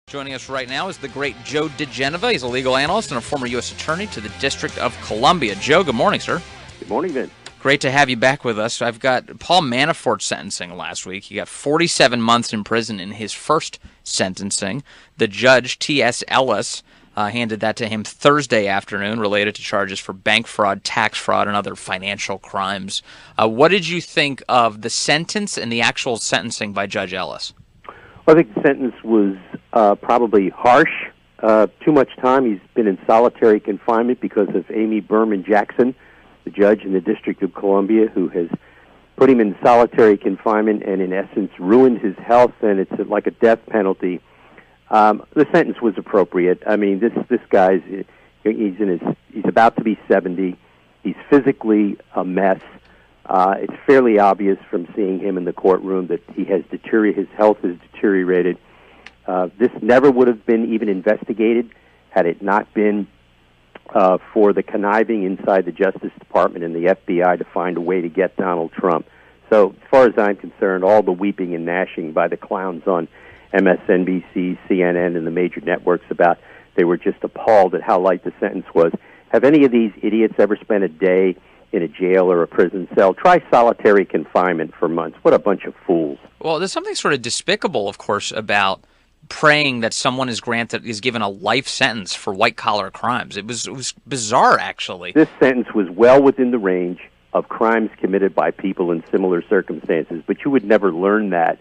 Joining us right now is the great Joe diGenova. He's a legal analyst and a former U.S. attorney to the District of Columbia. Joe, good morning, sir. Good morning, Vince. Great to have you back with us. I've got Paul Manafort sentencing last week. He got 47 months in prison in his first sentencing. The judge, T.S. Ellis, handed that to him Thursday afternoon related to charges for bank fraud, tax fraud, and other financial crimes. What did you think of the sentence and the actual sentencing by Judge Ellis? Well, I think the sentence was probably harsh. Too much time. He's been in solitary confinement because of Amy Berman Jackson, the judge in the District of Columbia, who has put him in solitary confinement and, in essence, ruined his health, and it's like a death penalty. The sentence was appropriate. I mean, this guy's he's about to be 70. He's physically a mess. It's fairly obvious from seeing him in the courtroom that his health has deteriorated. This never would have been even investigated had it not been for the conniving inside the Justice Department and the FBI to find a way to get Donald Trump. So, as far as I'm concerned, all the weeping and gnashing by the clowns on MSNBC, CNN, and the major networks about they were just appalled at how light the sentence was. Have any of these idiots ever spent a day in a jail or a prison cell? Try solitary confinement for months. What a bunch of fools. Well, there's something sort of despicable, of course, about praying that someone is given a life sentence for white-collar crimes. It was bizarre, actually. This sentence was well within the range of crimes committed by people in similar circumstances, but you would never learn that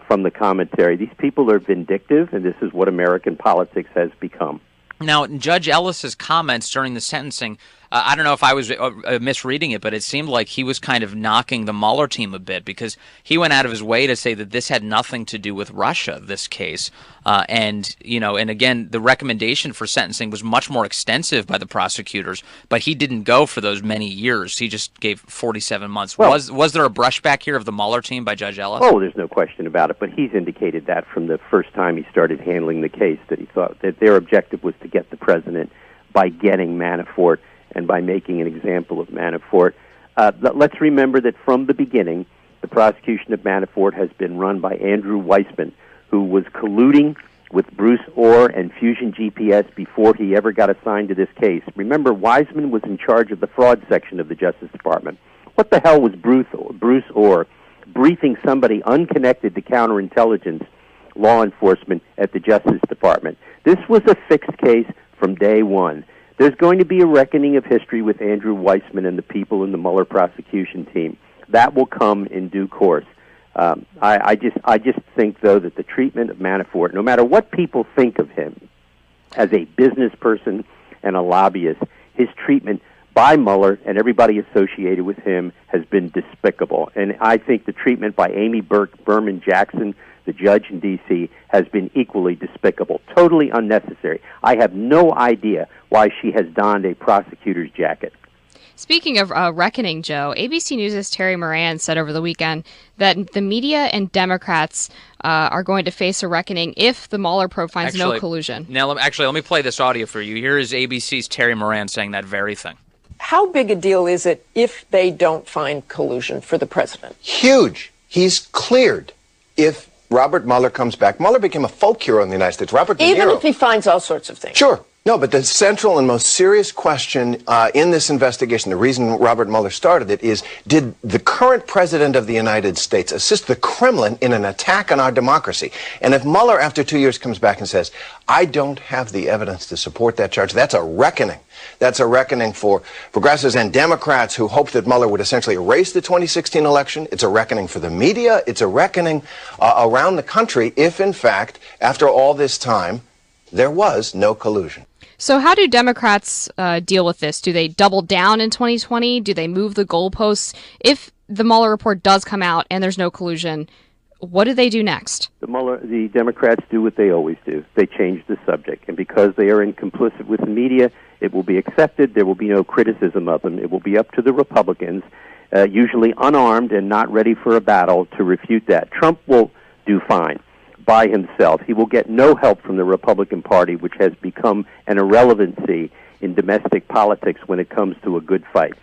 from the commentary. These people are vindictive, and this is what American politics has become. Now, in Judge Ellis's comments during the sentencing, I don't know if I was misreading it, but it seemed like he was kind of knocking the Mueller team a bit because he went out of his way to say that this had nothing to do with Russia, this case. And again, the recommendation for sentencing was much more extensive by the prosecutors, but he didn't go for those many years. He just gave 47 months. Well, was there a brushback here of the Mueller team by Judge Ellis? Oh, there's no question about it, but he's indicated that from the first time he started handling the case, that he thought that their objective was to get the president by getting Manafort and by making an example of Manafort. Let's remember that from the beginning, the prosecution of Manafort has been run by Andrew Weissman, who was colluding with Bruce Orr and Fusion GPS before he ever got assigned to this case. Remember, Weissman was in charge of the fraud section of the Justice Department. What the hell was Bruce Orr briefing somebody unconnected to counterintelligence law enforcement at the Justice Department? This was a fixed case from day one. There's going to be a reckoning of history with Andrew Weissman and the people in the Mueller prosecution team. That will come in due course. I just think, though, that the treatment of Manafort, no matter what people think of him as a business person and a lobbyist, his treatment by Mueller and everybody associated with him has been despicable. And I think the treatment by Amy Berman Jackson, the judge in D.C., has been equally despicable, totally unnecessary. I have no idea why she has donned a prosecutor's jacket. Speaking of reckoning, Joe, ABC News' Terry Moran said over the weekend that the media and Democrats are going to face a reckoning if the Mueller probe finds no collusion. Now, let me play this audio for you. Here is ABC's Terry Moran saying that very thing. How big a deal is it if they don't find collusion for the president? Huge. He's cleared if Robert Mueller comes back. Mueller became a folk hero in the United States. Robert De Niro. Even if he finds all sorts of things. Sure. No, but the central and most serious question in this investigation, the reason Robert Mueller started it, is did the current president of the United States assist the Kremlin in an attack on our democracy? And if Mueller, after 2 years, comes back and says, I don't have the evidence to support that charge, that's a reckoning. That's a reckoning for progressives and Democrats who hoped that Mueller would essentially erase the 2016 election. It's a reckoning for the media. It's a reckoning around the country if, in fact, after all this time, there was no collusion. So how do Democrats deal with this? Do they double down in 2020? Do they move the goalposts? If the Mueller report does come out and there's no collusion, what do they do next? The Democrats do what they always do. They change the subject. And because they are complicit with the media, it will be accepted. There will be no criticism of them. It will be up to the Republicans, usually unarmed and not ready for a battle, to refute that. Trump will do fine by himself. He will get no help from the Republican Party, which has become an irrelevancy in domestic politics when it comes to a good fight.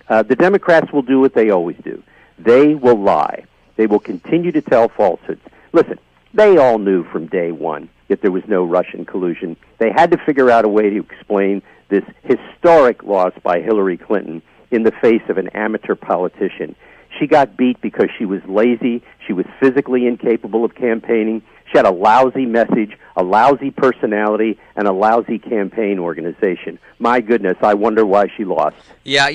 The Democrats will do what they always do. They will lie. They will continue to tell falsehoods. Listen, They all knew from day one that there was no Russian collusion. They had to figure out a way to explain this historic loss by Hillary Clinton in the face of an amateur politician. She got beat because she was lazy, she was physically incapable of campaigning, she had a lousy message, a lousy personality, and a lousy campaign organization. My goodness, I wonder why she lost. Yeah,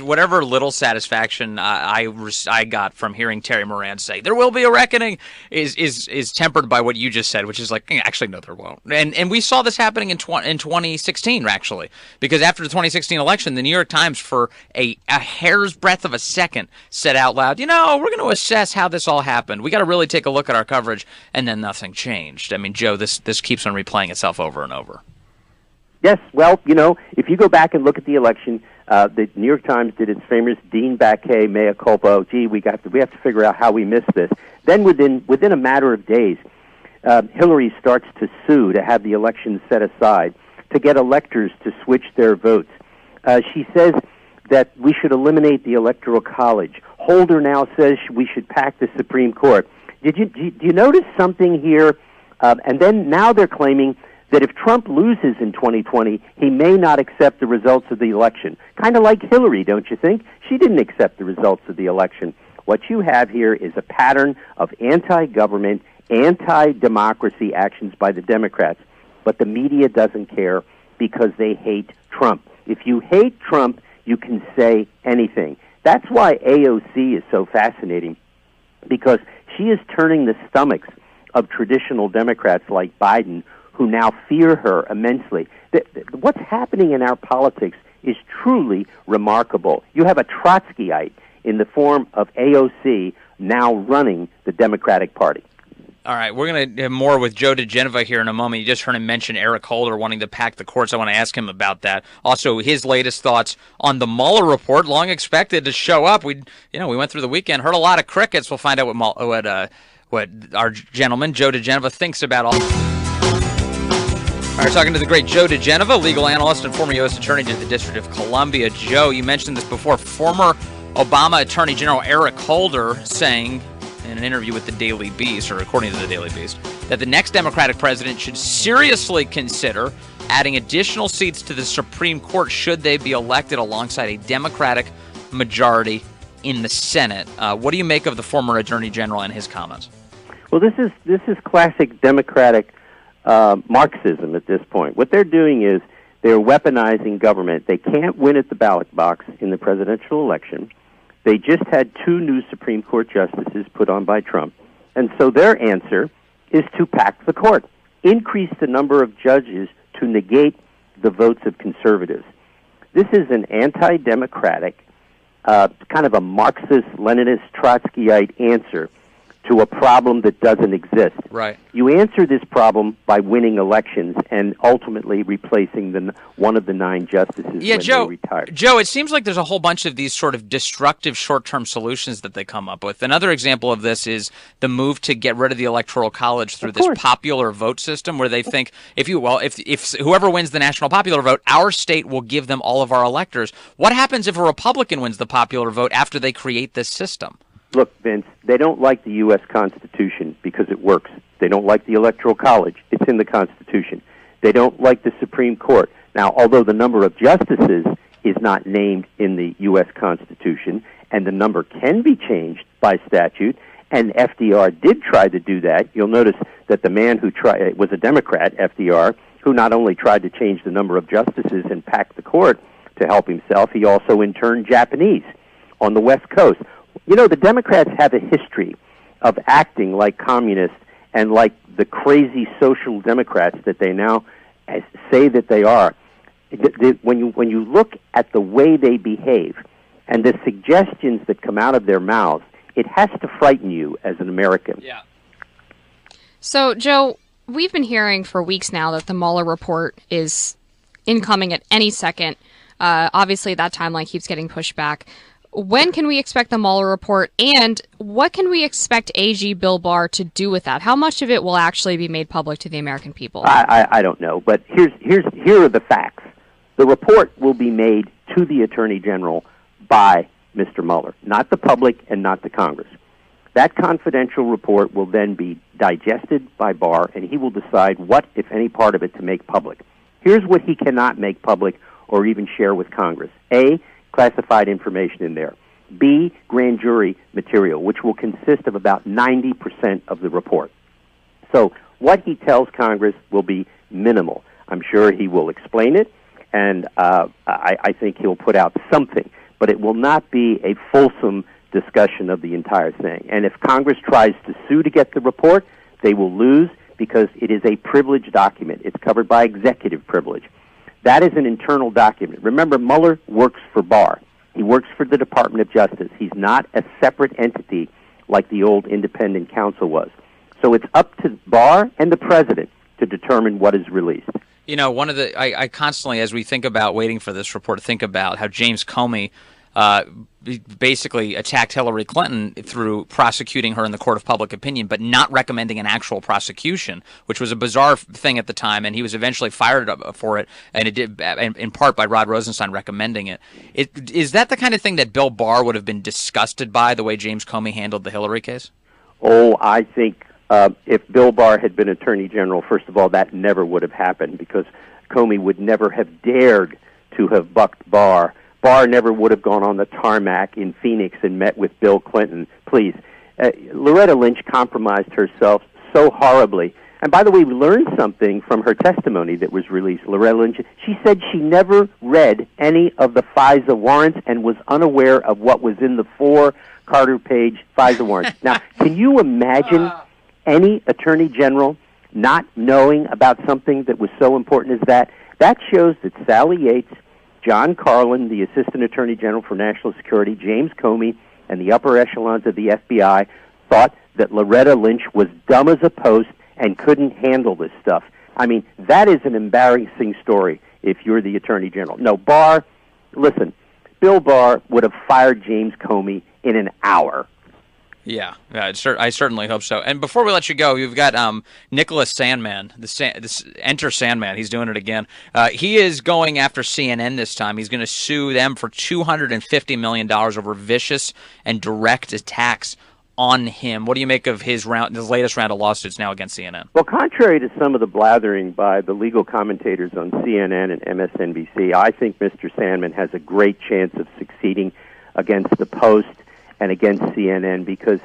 whatever little satisfaction I got from hearing Terry Moran say there will be a reckoning is tempered by what you just said, which is like, actually, no, there won't. And we saw this happening in 2016, actually, because after the 2016 election, the New York Times, for a hair's breadth of a second, said out loud, we're going to assess how this all happened. We got to really take a look at our coverage, and then nothing changed. I mean, Joe, this keeps on replaying itself over and over. Yes, well, if you go back and look at the election, the New York Times did its famous Dean Baquet mea culpa. Gee, we have to figure out how we missed this. Then within a matter of days, Hillary starts to sue to have the election set aside, to get electors to switch their votes. She says that we should eliminate the Electoral College. Holder now says we should pack the Supreme Court. Do you notice something here? And then now they're claiming that if Trump loses in 2020, he may not accept the results of the election. Kind of like Hillary, don't you think? She didn't accept the results of the election. What you have here is a pattern of anti-government, anti-democracy actions by the Democrats. But the media doesn't care because they hate Trump. If you hate Trump, you can say anything. That's why AOC is so fascinating, because she is turning the stomachs of traditional Democrats like Biden, who now fear her immensely. What's happening in our politics is truly remarkable. You have a Trotskyite in the form of AOC now running the Democratic Party. All right, we're going to have more with Joe diGenova here in a moment. You just heard him mention Eric Holder wanting to pack the courts. I want to ask him about that. Also, his latest thoughts on the Mueller report, long expected to show up. We went through the weekend, heard a lot of crickets. We'll find out what our gentleman, Joe diGenova, thinks about all. All right, talking to the great Joe diGenova, legal analyst and former U.S. Attorney to the District of Columbia. Joe, you mentioned this before. Former Obama Attorney General Eric Holder saying in an interview with the Daily Beast, or according to the Daily Beast, that the next Democratic president should seriously consider adding additional seats to the Supreme Court should they be elected alongside a Democratic majority in the Senate. What do you make of the former Attorney General and his comments? Well, this is classic Democratic Marxism at this point. What they're doing is they're weaponizing government. They can't win at the ballot box in the presidential election. They just had 2 new Supreme Court justices put on by Trump. And so their answer is to pack the court, increase the number of judges to negate the votes of conservatives. This is an anti-democratic, kind of a Marxist, Leninist, Trotskyite answer to a problem that doesn't exist. Right. You answer this problem by winning elections and ultimately replacing one of the 9 justices when they retire. Joe, it seems like there's a whole bunch of these sort of destructive short-term solutions that they come up with. Another example of this is the move to get rid of the Electoral College through this popular vote system, where they think if whoever wins the national popular vote, our state will give them all of our electors. What happens if a Republican wins the popular vote after they create this system? Look, Vince, they don't like the U.S. Constitution because it works. They don't like the Electoral College. It's in the Constitution. They don't like the Supreme Court. Now, although the number of justices is not named in the U.S. Constitution, and the number can be changed by statute, and FDR did try to do that, you'll notice that the man who was a Democrat, FDR, who not only tried to change the number of justices and pack the court to help himself, he also interned Japanese on the West Coast. The Democrats have a history of acting like communists and like the crazy social democrats that they now say that they are. When you look at the way they behave and the suggestions that come out of their mouths, it has to frighten you as an American. Yeah. So, Joe, we've been hearing for weeks now that the Mueller report is incoming at any second. Obviously, that timeline keeps getting pushed back. When can we expect the Mueller report, and what can we expect AG Bill Barr to do with that? How much of it will actually be made public to the American people? I don't know, but here are the facts. The report will be made to the Attorney General by Mr. Mueller, not the public and not the Congress. That confidential report will then be digested by Barr, and he will decide what, if any, part of it to make public. Here's what he cannot make public or even share with Congress. A, classified information in there. B, grand jury material, which will consist of about 90% of the report. So what he tells Congress will be minimal. I'm sure he will explain it, and I think he'll put out something, but it will not be a fulsome discussion of the entire thing. And if Congress tries to sue to get the report, they will lose because it is a privileged document. It's covered by executive privilege. That is an internal document. Remember, Mueller works for Barr. He works for the Department of Justice. He's not a separate entity like the old independent counsel was. So it's up to Barr and the president to determine what is released. You know, I constantly, as we think about waiting for this report, think about how James Comey basically attacked Hillary Clinton through prosecuting her in the court of public opinion, but not recommending an actual prosecution, which was a bizarre thing at the time, and he was eventually fired for it, and it did in part by Rod Rosenstein recommending it. Is that the kind of thing that Bill Barr would have been disgusted by, the way James Comey handled the Hillary case? Oh, I think if Bill Barr had been Attorney General, first of all, that never would have happened because Comey would never have dared to have bucked Barr. Barr never would have gone on the tarmac in Phoenix and met with Bill Clinton. Please. Loretta Lynch compromised herself so horribly. And by the way, we learned something from her testimony that was released. Loretta Lynch, she said she never read any of the FISA warrants and was unaware of what was in the 4 Carter-page FISA warrants. Now, can you imagine any Attorney General not knowing about something that was so important as that? That shows that Sally Yates, John Carlin, the Assistant Attorney General for National Security, James Comey, and the upper echelons of the FBI thought that Loretta Lynch was dumb as a post and couldn't handle this stuff. I mean, that is an embarrassing story if you're the Attorney General. No, Barr, listen, Bill Barr would have fired James Comey in an hour. Yeah, I certainly hope so. And before we let you go, you've got Nicholas Sandmann, Enter Sandman. He's doing it again. He is going after CNN this time. He's going to sue them for $250 million over vicious and direct attacks on him. What do you make of his latest round of lawsuits now against CNN? Well, contrary to some of the blathering by the legal commentators on CNN and MSNBC, I think Mr. Sandmann has a great chance of succeeding against the Post and against CNN because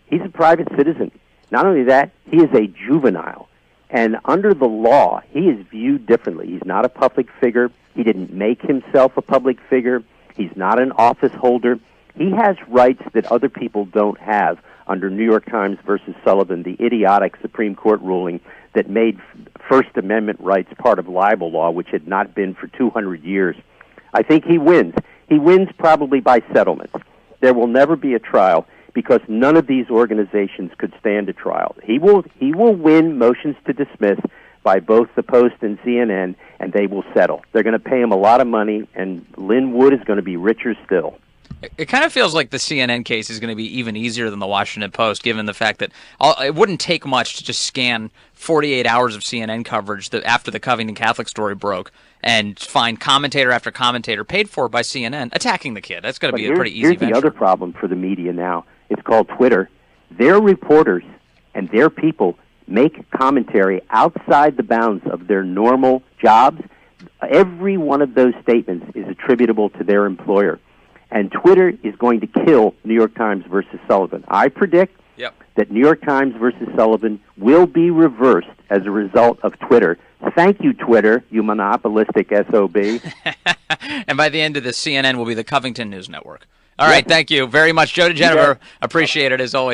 he's a private citizen. Not only that, he is a juvenile. And under the law, he is viewed differently. He's not a public figure. He didn't make himself a public figure. He's not an office holder. He has rights that other people don't have under New York Times versus Sullivan, the idiotic Supreme Court ruling that made First Amendment rights part of libel law, which had not been for 200 years. I think he wins. He wins probably by settlement. There will never be a trial because none of these organizations could stand a trial. He will win motions to dismiss by both the Post and CNN, and they will settle. They're going to pay him a lot of money, and Lynn Wood is going to be richer still. It kind of feels like the CNN case is going to be even easier than the Washington Post, given the fact that it wouldn't take much to just scan 48 hours of CNN coverage after the Covington Catholic story broke and find commentator after commentator paid for by CNN attacking the kid. That's going to be a pretty easy venture. Here's the other problem for the media now. It's called Twitter. Their reporters and their people make commentary outside the bounds of their normal jobs. Every one of those statements is attributable to their employer. And Twitter is going to kill New York Times versus Sullivan. I predict that New York Times versus Sullivan will be reversed as a result of Twitter. Thank you, Twitter, you monopolistic SOB. And by the end of this, CNN will be the Covington News Network. All right, thank you very much, Joe diGenova. Appreciate it as always.